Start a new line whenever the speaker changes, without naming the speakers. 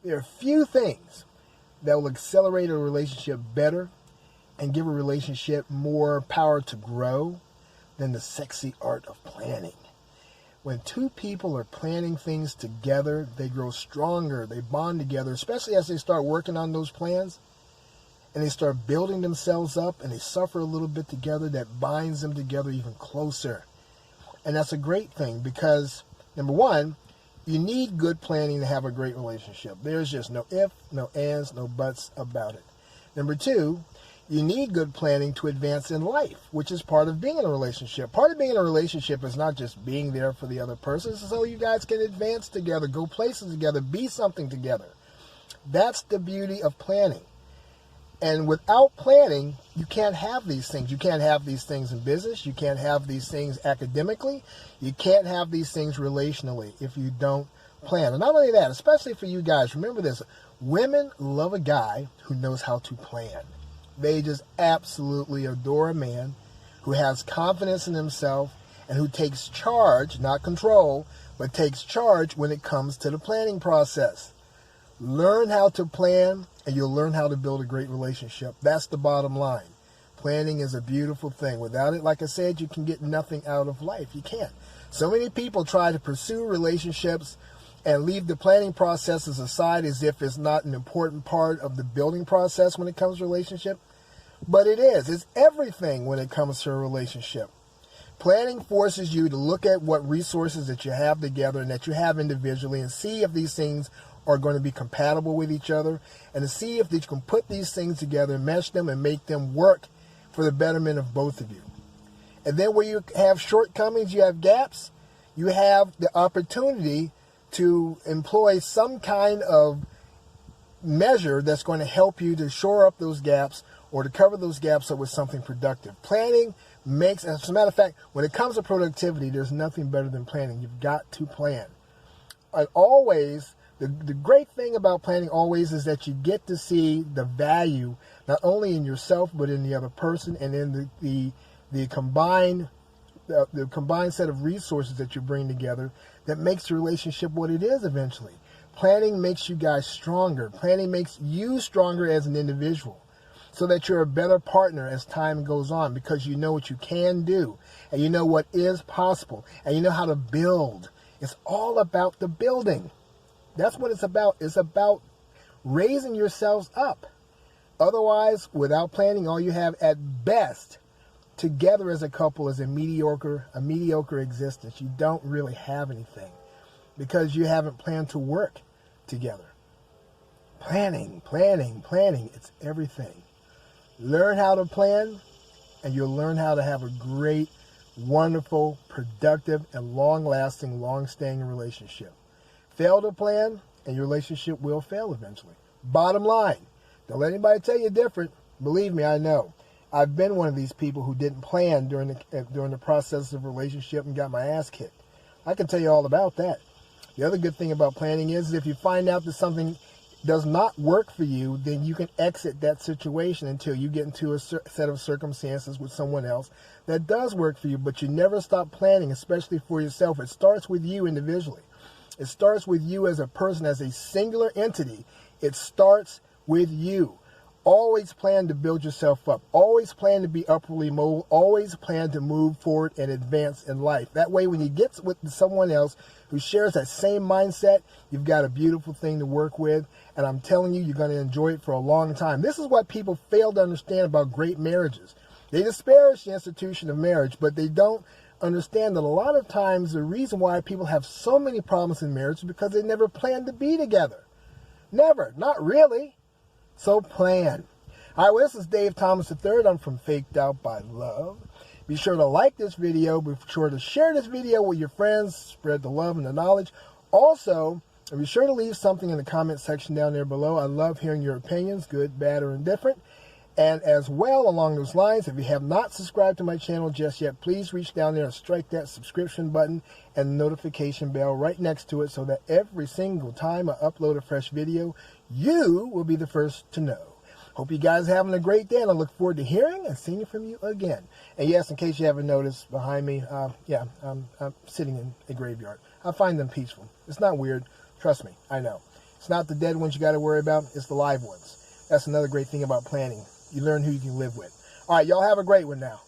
There are few things that will accelerate a relationship better and give a relationship more power to grow than the sexy art of planning. When two people are planning things together, they grow stronger, they bond together, especially as they start working on those plans and they start building themselves up and they suffer a little bit together. That binds them together even closer. And that's a great thing because, number one, you need good planning to have a great relationship. There's just no ifs, no ands, no buts about it. Number two, you need good planning to advance in life, which is part of being in a relationship. Part of being in a relationship is not just being there for the other person. It's so you guys can advance together, go places together, be something together. That's the beauty of planning. And without planning, you can't have these things. You can't have these things in business. You can't have these things academically. You can't have these things relationally if you don't plan. And not only that, especially for you guys, remember this. Women love a guy who knows how to plan. They just absolutely adore a man who has confidence in himself and who takes charge, not control, but takes charge when it comes to the planning process. Learn how to plan, and you'll learn how to build a great relationship. That's the bottom line. Planning is a beautiful thing. Without it, like I said, you can get nothing out of life. You can't. So many people try to pursue relationships and leave the planning processes aside as if it's not an important part of the building process when it comes to relationship. But it is. It's everything when it comes to a relationship. Planning forces you to look at what resources that you have together and that you have individually and see if these things are going to be compatible with each other and to see if you can put these things together, mesh them, and make them work for the betterment of both of you. And then where you have shortcomings, you have gaps, you have the opportunity to employ some kind of measure that's going to help you to shore up those gaps or to cover those gaps up with something productive. Planning makes, as a matter of fact, when it comes to productivity, there's nothing better than planning. You've got to plan. And always, the great thing about planning always is that you get to see the value not only in yourself but in the other person and in the combined set of resources that you bring together that makes the relationship what it is eventually. Planning makes you guys stronger. Planning makes you stronger as an individual so that you're a better partner as time goes on because you know what you can do and you know what is possible and you know how to build. It's all about the building. That's what it's about. It's about raising yourselves up. Otherwise, without planning, all you have at best together as a couple is a mediocre existence. You don't really have anything because you haven't planned to work together. Planning. It's everything. Learn how to plan, and you'll learn how to have a great, wonderful, productive, and long-lasting, long-staying relationship. Fail to plan, and your relationship will fail eventually. Bottom line, don't let anybody tell you different. Believe me, I know. I've been one of these people who didn't plan during the process of a relationship and got my ass kicked. I can tell you all about that. The other good thing about planning is if you find out that something does not work for you, then you can exit that situation until you get into a set of circumstances with someone else that does work for you. But you never stop planning, especially for yourself. It starts with you individually. It starts with you as a person, as a singular entity. It starts with you. Always plan to build yourself up. Always plan to be upwardly mobile. Always plan to move forward and advance in life. That way, when you get with someone else who shares that same mindset, you've got a beautiful thing to work with. And I'm telling you, you're going to enjoy it for a long time. This is what people fail to understand about great marriages. They disparage the institution of marriage, but they don't understand that a lot of times the reason why people have so many problems in marriage is because they never planned to be together. Never. Not really. So plan. All right, well, this is Dave Thomas III. I'm from Faked Out by Love. Be sure to like this video. Be sure to share this video with your friends. Spread the love and the knowledge. Also, be sure to leave something in the comment section down there below. I love hearing your opinions, good, bad, or indifferent. And as well, along those lines, if you have not subscribed to my channel just yet, please reach down there and strike that subscription button and the notification bell right next to it so that every single time I upload a fresh video, you will be the first to know. Hope you guys are having a great day, and I look forward to hearing and seeing from you again. And yes, in case you haven't noticed, behind me, I'm sitting in a graveyard. I find them peaceful. It's not weird. Trust me, I know. It's not the dead ones you got to worry about. It's the live ones. That's another great thing about planning. You learn who you can live with. All right, y'all have a great one now.